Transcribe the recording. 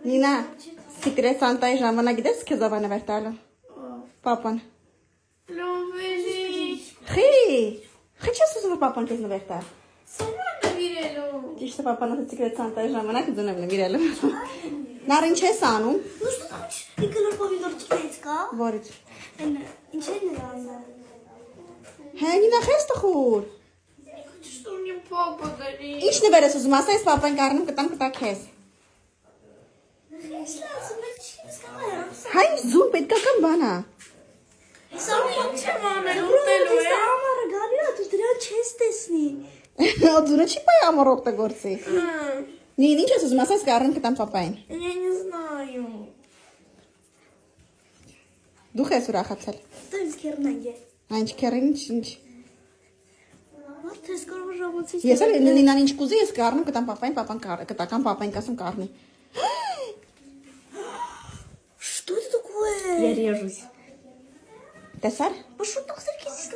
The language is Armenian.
Նինա, Secret Santa-ի ժամանակ գիտես քեզ ով է նվեր տալու։ Պապան։ Խի չես ուզում պապան քեզ նվեր տա։ Ճիշտ է պապան ասաց Secret Santa-ի ժամանակ դու նվիրելու։ Նար ինչ ես անում։ Ինքնոր պոմիդոր չկայից կա։ Որից։ Ինչ է նրան։ Հե նինա խես տխուր։ Ինչ նվեր ես ուզում ասես պապան կառնում կտամ կտա քեզ։ Հայ զում պետք է կամ բանա։ Սա ո՞նց եմ անել ուտելու է։ Ամառը գալու է դու դրան չես տեսնի։ Դուրը չի պայ ամառ օգտագործի։ Նին ինչ ես ուզում ասես կառնում կտամ պապային։ Я не знаю. Դու ես ուրախացել։ Դա ինձ քերնագ է։ Ինչ քերին ինչ։ Մարդ ես կարող ժամացից։ Ես էլ նինան ինչ կուզի ես կառնում կտամ պապային, պապան կտական պապային կասում կառնի։ Что это такое? Я режусь. Տեսար։ Пошел так саркизис